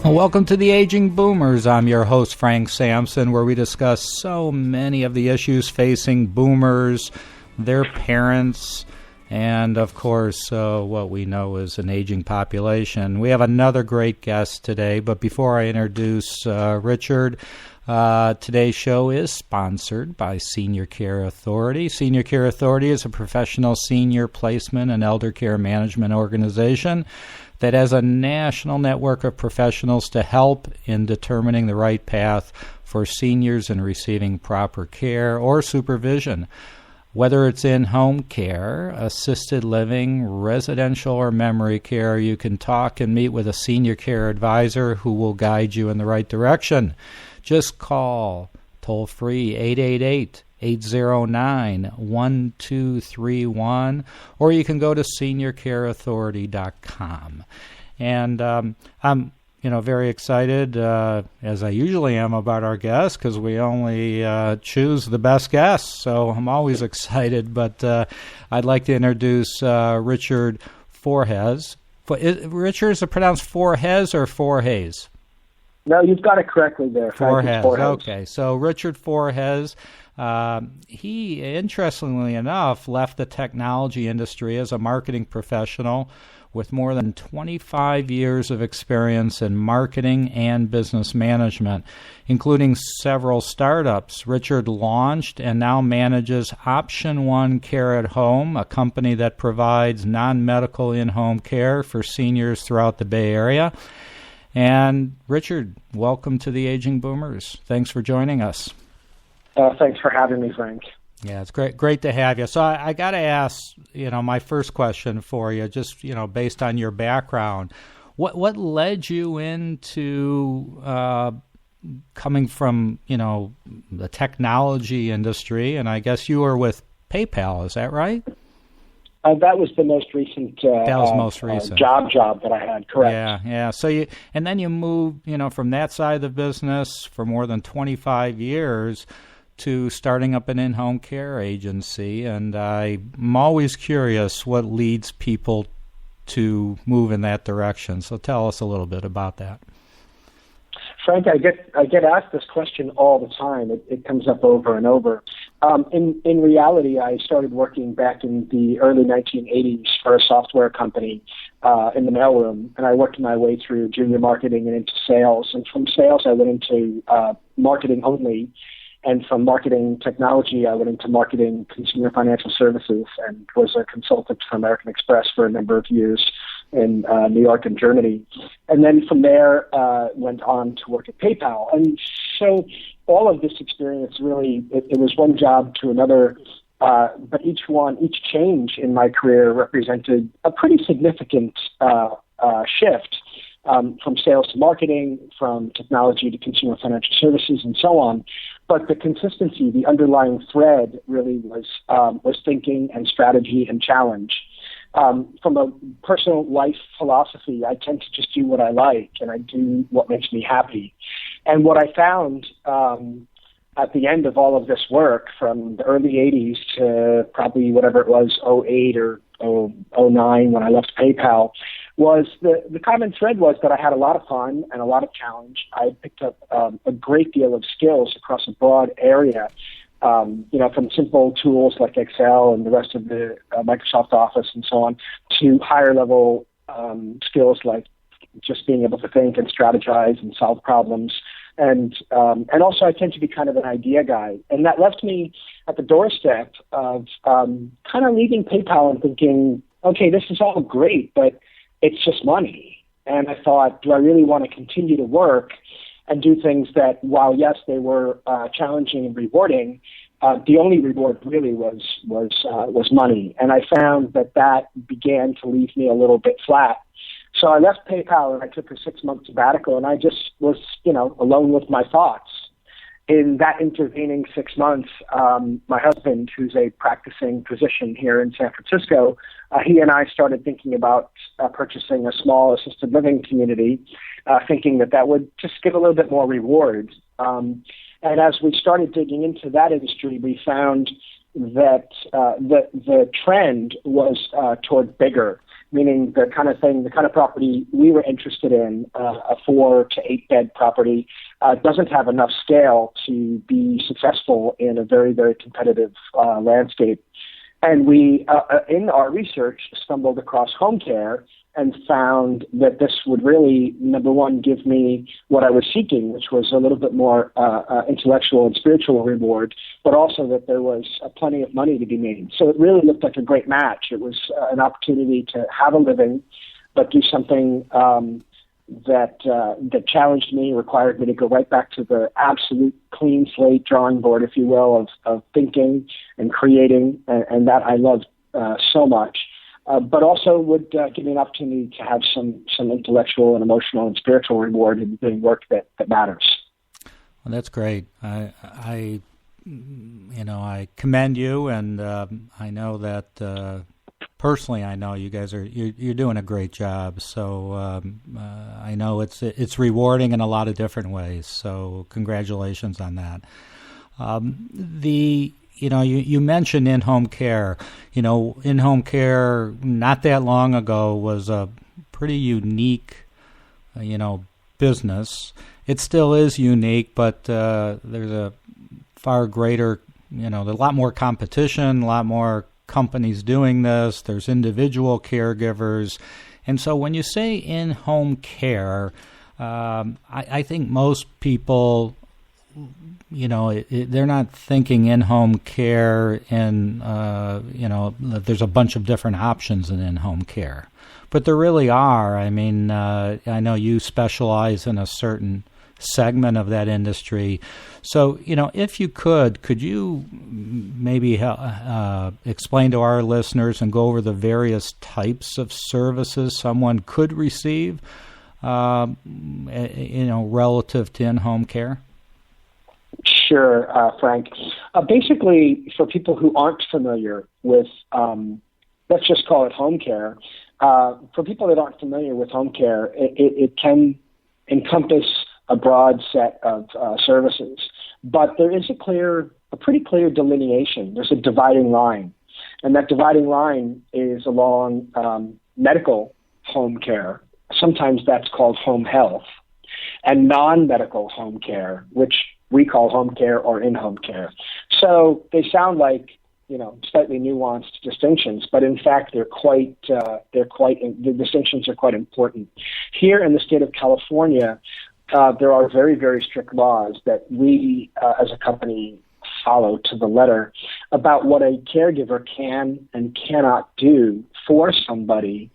Welcome to the Aging Boomers. I'm your host, Frank Sampson, where we discuss so many of the issues facing boomers, their parents, and, of course, what we know is an aging population. We have another great guest today, but before I introduce Richard, today's show is sponsored by Senior Care Authority. Senior Care Authority is a professional senior placement and elder care management organization that has a national network of professionals to help in determining the right path for seniors in receiving proper care or supervision. Whether it's in-home care, assisted living, residential, or memory care, you can talk and meet with a senior care advisor who will guide you in the right direction. Just call toll-free 888-809-1231, or you can go to seniorcareauthority.com. And I'm very excited, as I usually am, about our guests because we only choose the best guests. So I'm always excited. But I'd like to introduce Richard Forhez. Richard, is it pronounced Forhez or Forhez? No, you've got it correctly there. Forhez. Okay. So Richard Forhez, he, interestingly enough, left the technology industry as a marketing professional with more than 25 years of experience in marketing and business management, including several startups. Richard launched and now manages OptionOne Care at Home, a company that provides non-medical in-home care for seniors throughout the Bay Area. And Richard, welcome to the Aging Boomers. Thanks for joining us. Thanks for having me, Frank. Yeah, it's great to have you. So I got to ask, my first question for you, just, based on your background, what led you into coming from, the technology industry? And I guess you were with PayPal, is that right? That was the most recent. Job that I had. Correct. Yeah. So then you moved, from that side of the business for more than 25 years to starting up an in-home care agency. And I'm always curious what leads people to move in that direction. So tell us a little bit about that. Frank, I get asked this question all the time. It comes up over and over. In reality, I started working back in the early 1980s for a software company in the mailroom, and I worked my way through junior marketing and into sales. And from sales, I went into marketing only, and from marketing technology, I went into marketing consumer financial services and was a consultant for American Express for a number of years in New York and Germany. And then from there, went on to work at PayPal. And so all of this experience really, it was one job to another, but each change in my career represented a pretty significant shift from sales to marketing, from technology to consumer financial services, and so on. But the consistency, the underlying thread really was thinking and strategy and challenge. From a personal life philosophy, I tend to just do what I like, and I do what makes me happy. And what I found at the end of all of this work, from the early 80s to probably whatever it was, 08 or 09 when I left PayPal, was the common thread was that I had a lot of fun and a lot of challenge. I picked up a great deal of skills across a broad area, from simple tools like Excel and the rest of the Microsoft Office and so on, to higher level skills like just being able to think and strategize and solve problems. And also I tend to be kind of an idea guy. And that left me at the doorstep of kind of leaving PayPal and thinking, okay, this is all great, but it's just money. And I thought, do I really want to continue to work and do things that, while yes, they were challenging and rewarding, the only reward really was money. And I found that began to leave me a little bit flat. So I left PayPal and I took a 6-month sabbatical, and I just was, alone with my thoughts. In that intervening 6 months, my husband, who's a practicing physician here in San Francisco, he and I started thinking about purchasing a small assisted living community, thinking that would just give a little bit more reward. And as we started digging into that industry, we found that the trend was toward bigger. meaning the kind of property we were interested in, a 4 to 8 bed property, doesn't have enough scale to be successful in a very, very competitive landscape. And we, in our research, stumbled across home care and found that this would really, number one, give me what I was seeking, which was a little bit more intellectual and spiritual reward, but also that there was plenty of money to be made. So it really looked like a great match. It was an opportunity to have a living, but do something that challenged me, required me to go right back to the absolute clean slate drawing board, if you will, of thinking and creating, and that I loved so much. But also would give me an opportunity to have some intellectual and emotional and spiritual reward in doing work that matters. Well, that's great. I commend you, and I know that personally, I know you guys you're doing a great job. So I know it's rewarding in a lot of different ways. So congratulations on that. You mentioned in-home care. In-home care not that long ago was a pretty unique, business. It still is unique, but there's a far greater, there's a lot more competition, a lot more companies doing this. There's individual caregivers. And so when you say in-home care, I think most people, they're not thinking in-home care and, there's a bunch of different options in in-home care. But there really are. I mean, I know you specialize in a certain segment of that industry. So, if you could you maybe explain to our listeners and go over the various types of services someone could receive, relative to in-home care? Sure, Frank. Basically, for people who aren't familiar with, let's just call it home care, for people that aren't familiar with home care, it can encompass a broad set of services. But there is a pretty clear delineation. There's a dividing line. And that dividing line is along medical home care. Sometimes that's called home health. And non-medical home care, which we call home care or in-home care. So they sound like, slightly nuanced distinctions, but in fact the distinctions are quite important. Here in the state of California, there are very, very strict laws that we as a company follow to the letter about what a caregiver can and cannot do for somebody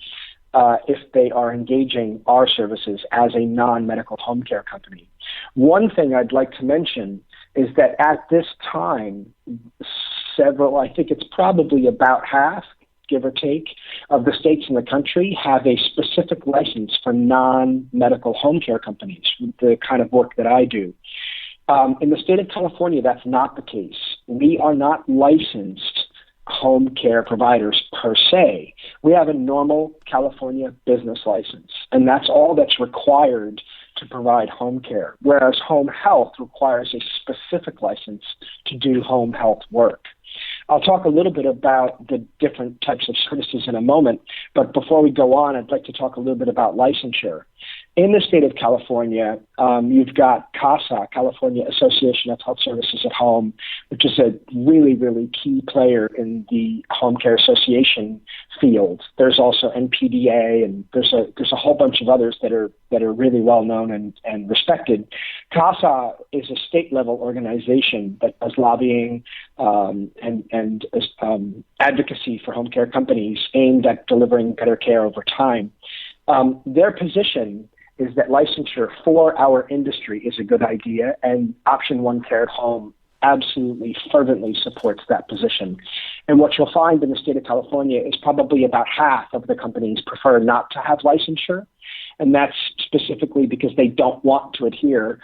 if they are engaging our services as a non-medical home care company. One thing I'd like to mention is that at this time, I think it's probably about half, give or take, of the states in the country have a specific license for non-medical home care companies, the kind of work that I do. In the state of California, that's not the case. We are not licensed home care providers per se. We have a normal California business license, and that's all that's required to provide home care, whereas home health requires a specific license to do home health work. I'll talk a little bit about the different types of services in a moment, but before we go on, I'd like to talk a little bit about licensure. In the state of California, you've got CASA, California Association of Health Services at Home, which is a really, really key player in the home care association field. There's also NPDA, and there's a whole bunch of others that are really well known and respected. CASA is a state level organization that does lobbying and advocacy for home care companies aimed at delivering better care over time. Their position is that licensure for our industry is a good idea, and OptionOne Care at Home absolutely fervently supports that position. And what you'll find in the state of California is probably about half of the companies prefer not to have licensure, and that's specifically because they don't want to adhere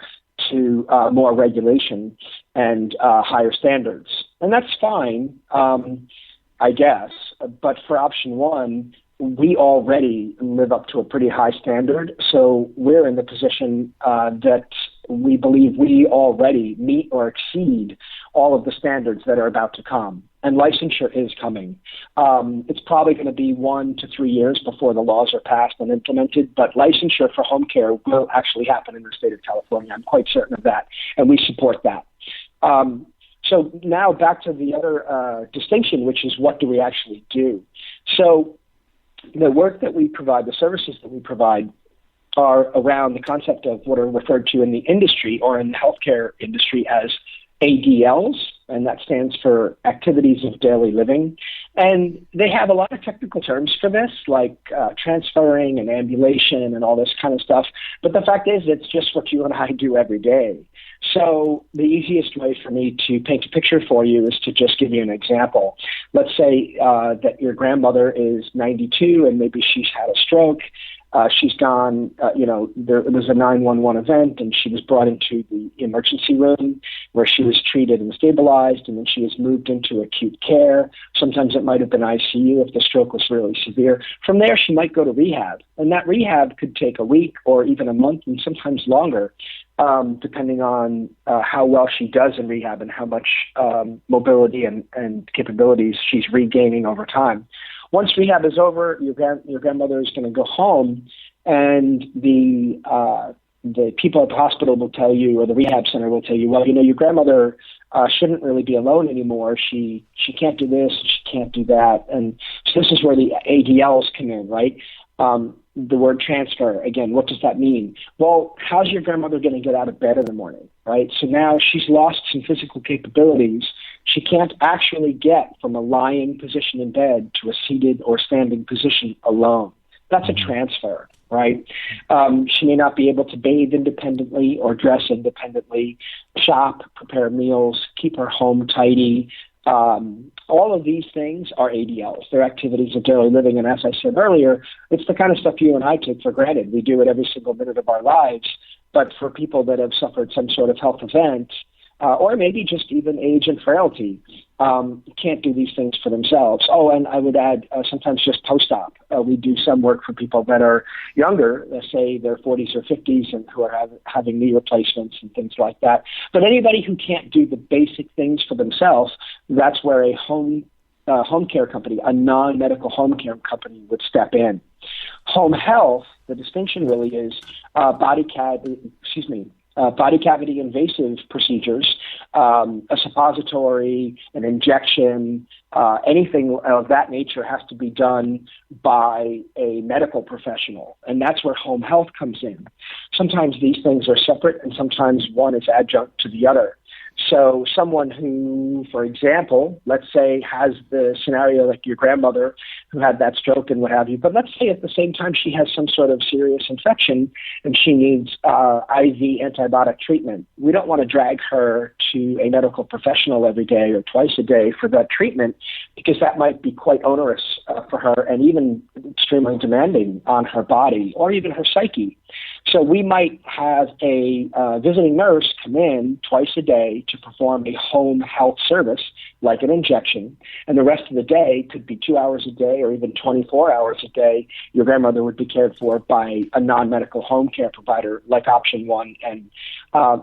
to more regulation and higher standards. And that's fine, I guess, but for OptionOne, we already live up to a pretty high standard, so we're in the position that we believe we already meet or exceed all of the standards that are about to come. And licensure is coming. It's probably going to be 1 to 3 years before the laws are passed and implemented, but licensure for home care will actually happen in the state of California. I'm quite certain of that, and we support that. So now back to the other distinction, which is what do we actually do? So the work that we provide, the services that we provide, are around the concept of what are referred to in the industry or in the healthcare industry as ADLs, and that stands for Activities of Daily Living. And they have a lot of technical terms for this, like transferring and ambulation and all this kind of stuff. But the fact is, it's just what you and I do every day. So the easiest way for me to paint a picture for you is to just give you an example. Let's say that your grandmother is 92 and maybe she's had a stroke. She's gone, there was a 911 event, and she was brought into the emergency room where she was treated and stabilized, and then she was moved into acute care. Sometimes it might have been ICU if the stroke was really severe. From there, she might go to rehab, and that rehab could take a week or even a month and sometimes longer, depending on how well she does in rehab and how much mobility and capabilities she's regaining over time. Once rehab is over, your grandmother is going to go home, and the people at the hospital will tell you, or the rehab center will tell you, well, your grandmother shouldn't really be alone anymore. She can't do this, she can't do that, and so this is where the ADLs come in, right? The word transfer, again, what does that mean? Well, how's your grandmother going to get out of bed in the morning, right? So now she's lost some physical capabilities. She can't actually get from a lying position in bed to a seated or standing position alone. That's a transfer, right? She may not be able to bathe independently or dress independently, shop, prepare meals, keep her home tidy. All of these things are ADLs. They're activities of daily living. And as I said earlier, it's the kind of stuff you and I take for granted. We do it every single minute of our lives. But for people that have suffered some sort of health event, or maybe just even age and frailty, can't do these things for themselves. Oh, and I would add sometimes just post-op. We do some work for people that are younger, let's say their 40s or 50s, and who are having knee replacements and things like that. But anybody who can't do the basic things for themselves, that's where a home care company, a non-medical home care company would step in. Home health, the distinction really is body cavity invasive procedures, a suppository, an injection, anything of that nature has to be done by a medical professional. And that's where home health comes in. Sometimes these things are separate, and sometimes one is adjunct to the other. So someone who, for example, let's say has the scenario like your grandmother who had that stroke and what have you, but let's say at the same time she has some sort of serious infection and she needs IV antibiotic treatment. We don't want to drag her to a medical professional every day or twice a day for that treatment, because that might be quite onerous for her and even extremely demanding on her body or even her psyche. So we might have a visiting nurse come in twice a day to perform a home health service, like an injection, and the rest of the day could be 2 hours a day or even 24 hours a day. Your grandmother would be cared for by a non-medical home care provider like OptionOne. And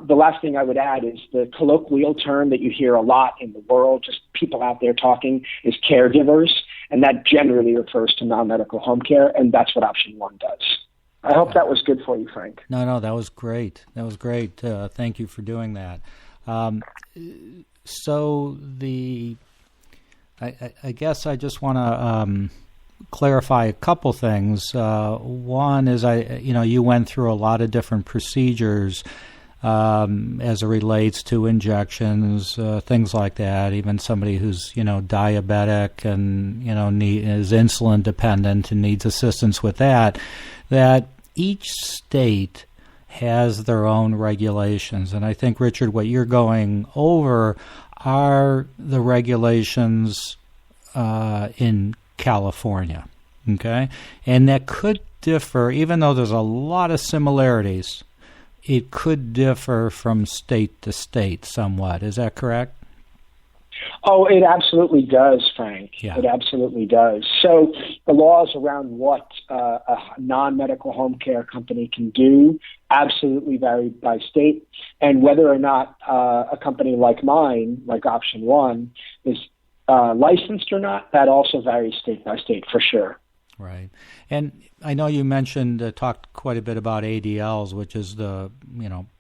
the last thing I would add is the colloquial term that you hear a lot in the world, just people out there talking, is caregivers, and that generally refers to non-medical home care, and that's what OptionOne does. I hope that was good for you, Frank. No, that was great. That was great. Thank you for doing that. So I guess I just want to clarify a couple things. One is you went through a lot of different procedures as it relates to injections, things like that. Even somebody who's diabetic and is insulin dependent and needs assistance with that. That each state has their own regulations. And I think, Richard, what you're going over are the regulations in California, okay? And that could differ, even though there's a lot of similarities, it could differ from state to state somewhat. Is that correct? Oh, it absolutely does, Frank. Yeah. It absolutely does. So the laws around what a non-medical home care company can do absolutely vary by state, and whether or not a company like mine, like OptionOne, is licensed or not, that also varies state by state for sure. Right. And I know you talked quite a bit about ADLs, which is the,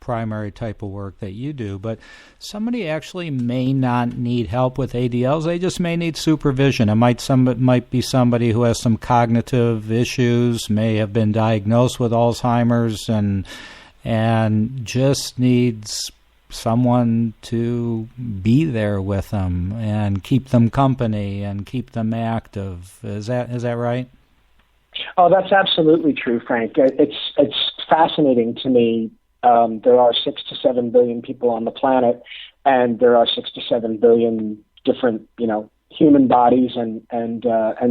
primary type of work that you do, but somebody actually may not need help with ADLs. They just may need supervision. It might be somebody who has some cognitive issues, may have been diagnosed with Alzheimer's and just needs someone to be there with them and keep them company and keep them active. Is that right? Oh, that's absolutely true, Frank. It's fascinating to me. There are 6 to 7 billion people on the planet, and there are 6 to 7 billion different, human bodies and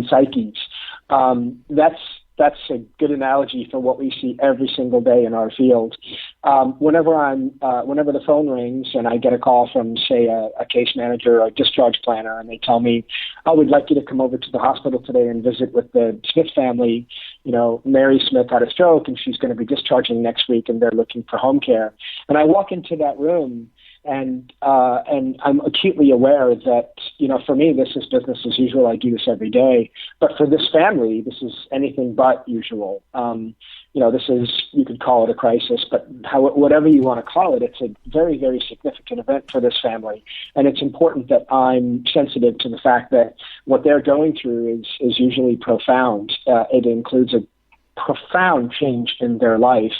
psyches. That's a good analogy for what we see every single day in our field. Whenever the phone rings and I get a call from, say, a case manager or a discharge planner, and they tell me, "Oh, we'd like you to come over to the hospital today and visit with the Smith family. Mary Smith had a stroke and she's going to be discharging next week, and they're looking for home care." And I walk into that room, and I'm acutely aware that, for me, this is business as usual. I do this every day. But for this family, this is anything but usual. This is, you could call it a crisis, but whatever you want to call it, it's a very, very significant event for this family. And it's important that I'm sensitive to the fact that what they're going through is usually profound. It includes a profound change in their life.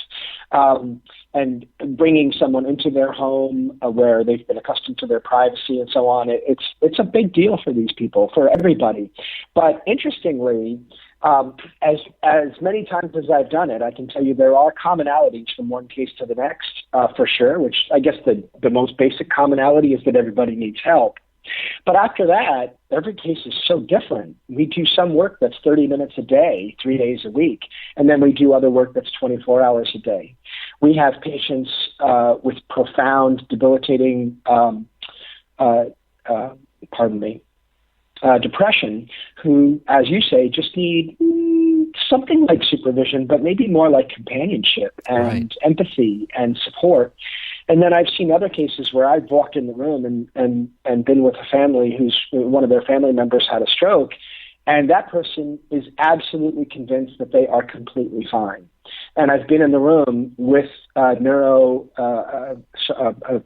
And bringing someone into their home where they've been accustomed to their privacy and so on, it's a big deal for these people, for everybody. But interestingly, as many times as I've done it, I can tell you there are commonalities from one case to the next, for sure, which I guess the most basic commonality is that everybody needs help. But after that, every case is so different. We do some work that's 30 minutes a day, 3 days a week, and then we do other work that's 24 hours a day. We have patients with profound, debilitating, depression who, as you say, just need something like supervision, but maybe more like companionship and empathy and support. And then I've seen other cases where I've walked in the room and been with a family who's one of their family members had a stroke, and that person is absolutely convinced that they are completely fine. And I've been in the room with a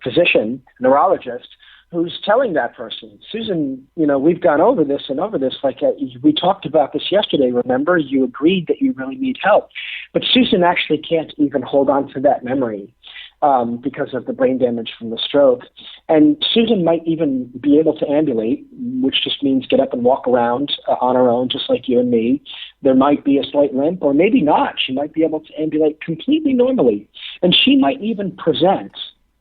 physician, neurologist, who's telling that person, "Susan, we've gone over this and over this. Like we talked about this yesterday. Remember, you agreed that you really need help." But Susan actually can't even hold on to that memory because of the brain damage from the stroke. And Susan might even be able to ambulate, which just means get up and walk around on her own, just like you and me. There might be a slight limp, or maybe not. She might be able to ambulate completely normally. And she might even present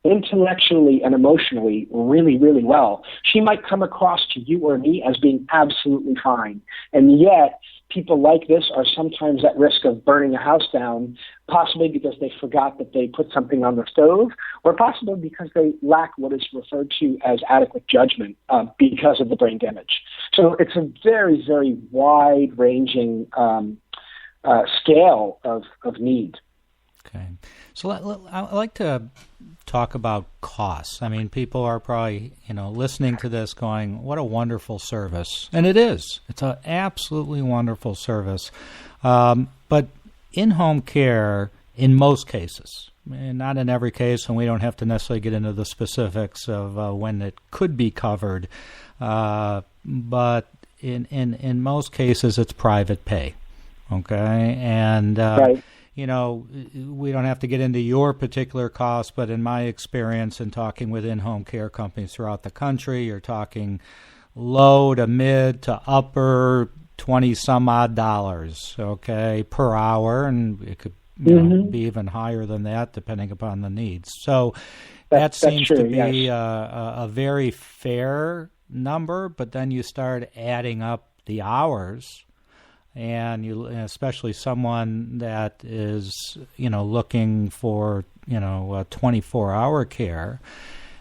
intellectually and emotionally really, really well. She might come across to you or me as being absolutely fine. And yet, people like this are sometimes at risk of burning a house down, possibly because they forgot that they put something on the stove, or possibly because they lack what is referred to as adequate judgment because of the brain damage. So it's a very, very wide-ranging scale of need. Okay. So I'd like to talk about costs. I mean, people are probably, listening to this going, what a wonderful service. And it is. It's an absolutely wonderful service. But in-home care, in most cases, not in every case, and we don't have to necessarily get into the specifics of when it could be covered, but in most cases, it's private pay. Okay? And right. We don't have to get into your particular costs, but in my experience in talking with in-home care companies throughout the country, you're talking low to mid to upper 20-some-odd dollars, okay, per hour, and it could be even higher than that depending upon the needs. So that seems to be a very fair number, but then you start adding up the hours. And especially someone that is, looking for, 24-hour care,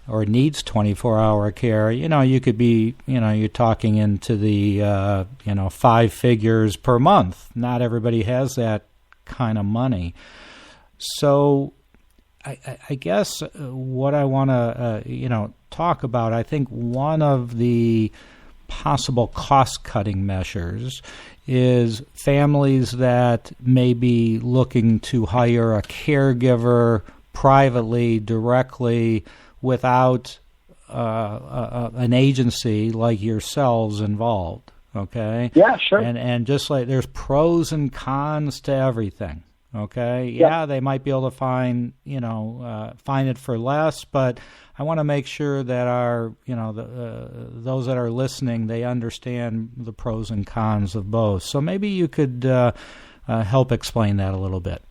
or needs 24-hour care, you could be, you're talking into the, 5 figures per month. Not everybody has that kind of money. So I guess what I want to, talk about, I think one of the possible cost-cutting measures is families that may be looking to hire a caregiver privately, directly, without an agency like yourselves involved, okay? Yeah, sure. And just like there's pros and cons to everything, okay? Yep. Yeah, they might be able to find it for less, but I want to make sure that our, those that are listening, they understand the pros and cons of both. So maybe you could help explain that a little bit.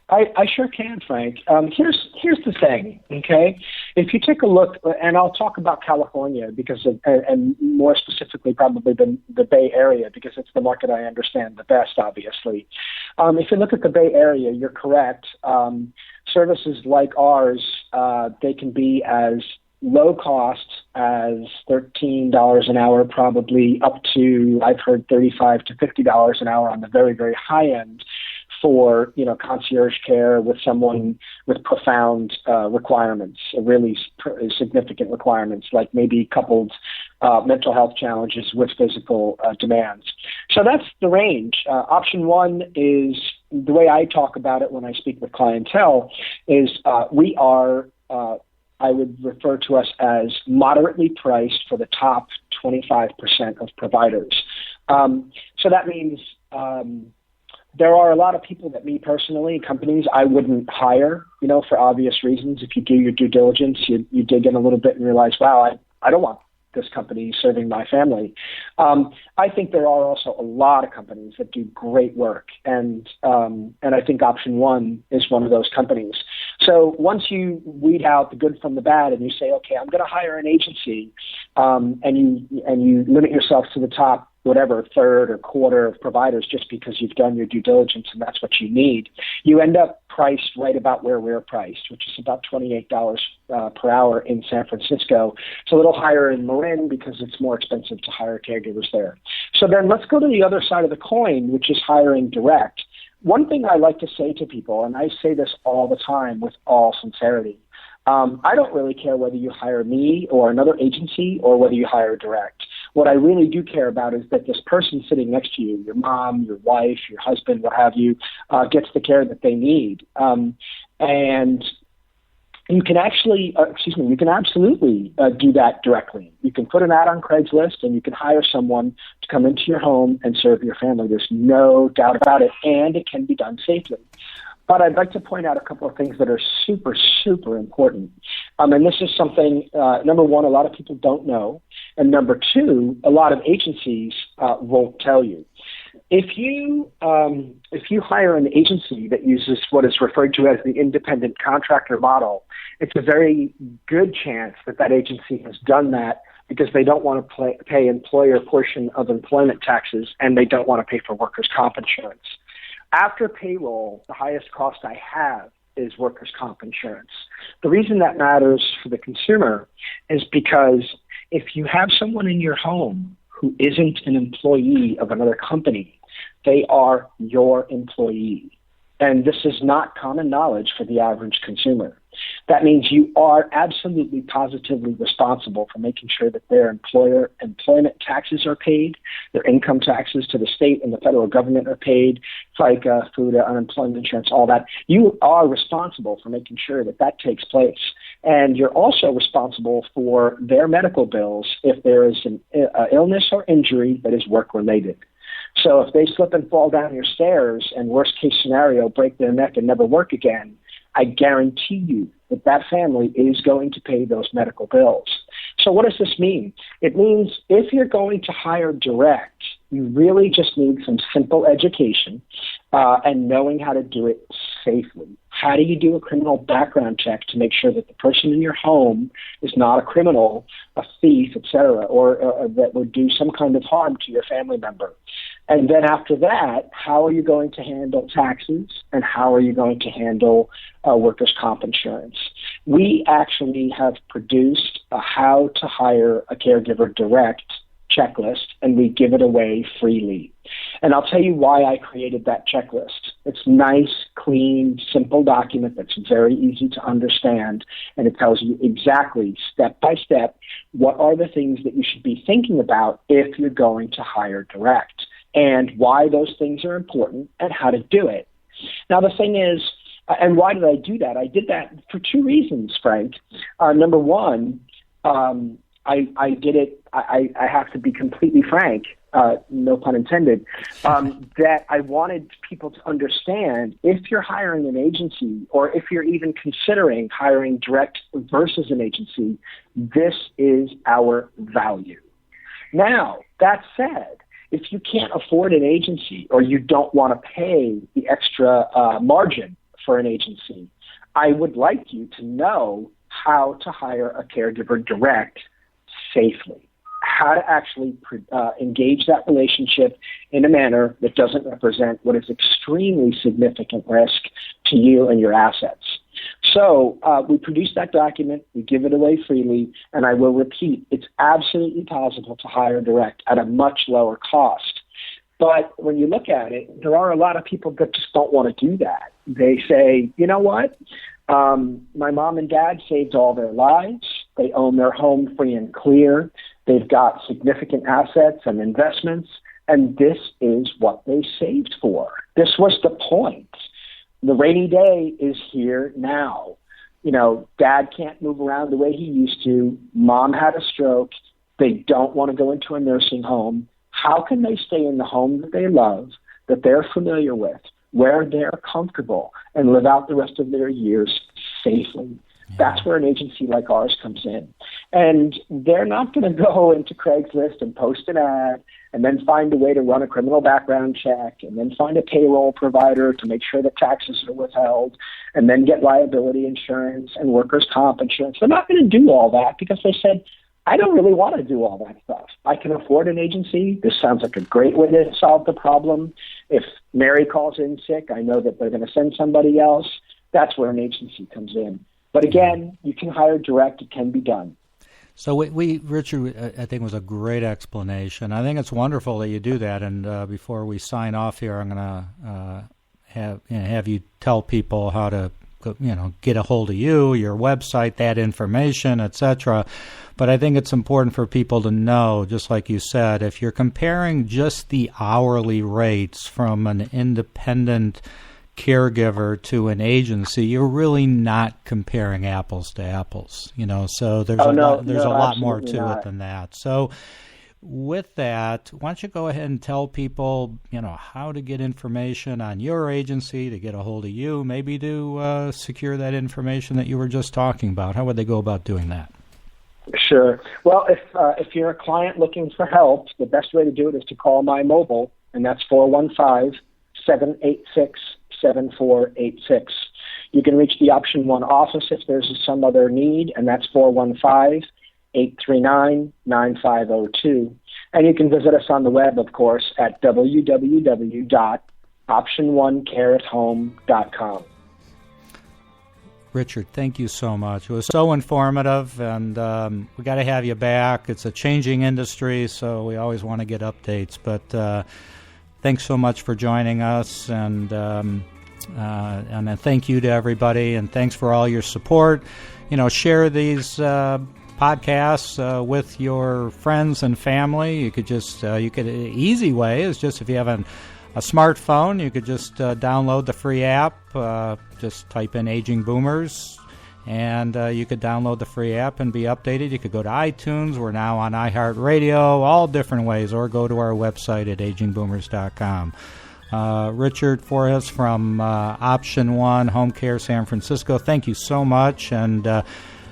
I sure can, Frank. Here's the thing, okay? If you take a look, and I'll talk about California because and more specifically probably the Bay Area because it's the market I understand the best, obviously. If you look at the Bay Area, you're correct. Services like ours, they can be as low cost as $13 an hour, probably up to, I've heard $35 to $50 an hour on the very, very high end for, concierge care with someone with profound requirements, really significant requirements, like maybe coupled mental health challenges with physical demands. So that's the range. Option one is, the way I talk about it when I speak with clientele, is we are, I would refer to us as moderately priced for the top 25% of providers. So that means there are a lot of people that me personally, companies, I wouldn't hire, for obvious reasons. If you do your due diligence, you dig in a little bit and realize, wow, I don't want this company serving my family. I think there are also a lot of companies that do great work, and I think Option One is one of those companies. So once you weed out the good from the bad and you say, okay, I'm going to hire an agency, and you limit yourself to the top, whatever, third or quarter of providers just because you've done your due diligence and that's what you need, you end up priced right about where we're priced, which is about $28 per hour in San Francisco. It's a little higher in Marin because it's more expensive to hire caregivers there. So then let's go to the other side of the coin, which is hiring direct. One thing I like to say to people, and I say this all the time with all sincerity, I don't really care whether you hire me or another agency or whether you hire direct. What I really do care about is that this person sitting next to you, your mom, your wife, your husband, what have you, gets the care that they need. And you can actually, you can absolutely do that directly. You can put an ad on Craigslist and you can hire someone to come into your home and serve your family. There's no doubt about it, and it can be done safely. But I'd like to point out a couple of things that are super, super important. And this is something, number one, a lot of people don't know. And number two, a lot of agencies won't tell you. If you hire an agency that uses what is referred to as the independent contractor model, it's a very good chance that that agency has done that because they don't want to pay employer portion of employment taxes and they don't want to pay for workers' comp insurance. After payroll, the highest cost I have is workers' comp insurance. The reason that matters for the consumer is because if you have someone in your home who isn't an employee of another company, they are your employee. And this is not common knowledge for the average consumer. That means you are absolutely positively responsible for making sure that their employment taxes are paid, their income taxes to the state and the federal government are paid, FICA, FUTA, unemployment insurance, all that. You are responsible for making sure that that takes place. And you're also responsible for their medical bills if there is an illness or injury that is work-related. So if they slip and fall down your stairs and worst case scenario, break their neck and never work again, I guarantee you that that family is going to pay those medical bills. So what does this mean? It means if you're going to hire direct, you really just need some simple education and knowing how to do it safely. How do you do a criminal background check to make sure that the person in your home is not a criminal, a thief, etc., or that would do some kind of harm to your family member? And then after that, how are you going to handle taxes and how are you going to handle workers' comp insurance? We actually have produced a how to hire a caregiver direct checklist, and we give it away freely. And I'll tell you why I created that checklist. It's nice, clean, simple document that's very easy to understand, and it tells you exactly, step by step, what are the things that you should be thinking about if you're going to hire direct, and why those things are important, and how to do it. Now, the thing is, and why did I do that? I did that for two reasons, Frank. Number one, I did it, I have to be completely frank, no pun intended, that I wanted people to understand if you're hiring an agency or if you're even considering hiring direct versus an agency, this is our value. Now, that said, if you can't afford an agency or you don't want to pay the extra margin for an agency, I would like you to know how to hire a caregiver direct safely, how to actually engage that relationship in a manner that doesn't represent what is extremely significant risk to you and your assets. So we produce that document, we give it away freely, and I will repeat, it's absolutely possible to hire direct at a much lower cost. But when you look at it, there are a lot of people that just don't want to do that. They say, you know what? My mom and dad saved all their lives. They own their home free and clear. They've got significant assets and investments, and this is what they saved for. This was the point. The rainy day is here now. You know, dad can't move around the way he used to. Mom had a stroke. They don't want to go into a nursing home. How can they stay in the home that they love, that they're familiar with, where they're comfortable, and live out the rest of their years safely? That's where an agency like ours comes in. And they're not going to go into Craigslist and post an ad and then find a way to run a criminal background check and then find a payroll provider to make sure that taxes are withheld and then get liability insurance and workers' comp insurance. They're not going to do all that because they said, I don't really want to do all that stuff. I can afford an agency. This sounds like a great way to solve the problem. If Mary calls in sick, I know that they're going to send somebody else. That's where an agency comes in. But again, you can hire direct. It can be done. So Richard, I think was a great explanation. I think it's wonderful that you do that. And before we sign off here, I'm going to have you tell people how to, get a hold of you, your website, that information, etc. But I think it's important for people to know, just like you said, if you're comparing just the hourly rates from an independent caregiver to an agency, you're really not comparing apples to apples, so there's a lot more to it than that. So with that, why don't you go ahead and tell people, how to get information on your agency, to get a hold of you, maybe to secure that information that you were just talking about. How would they go about doing that? Sure. Well, if you're a client looking for help, the best way to do it is to call my mobile, and that's 415-786-7486. You can reach the OptionOne office if there's some other need, and that's 415-839-9502. And you can visit us on the web, of course, at www.OptionOneCareAtHome.com. Richard, thank you so much. It was so informative, and we got to have you back. It's a changing industry, so we always want to get updates. But thanks so much for joining us, and then thank you to everybody, and thanks for all your support. Share these podcasts with your friends and family. You could just easy way is just if you have a smartphone, you could just download the free app. Just type in Aging Boomers, and you could download the free app and be updated. You could go to iTunes. We're now on iHeartRadio, all different ways, or go to our website at agingboomers.com. Richard Forhez from OptionOne Home Care San Francisco, thank you so much. And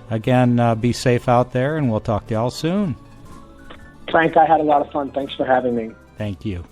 again, be safe out there, and we'll talk to y'all soon. Frank, I had a lot of fun. Thanks for having me. Thank you.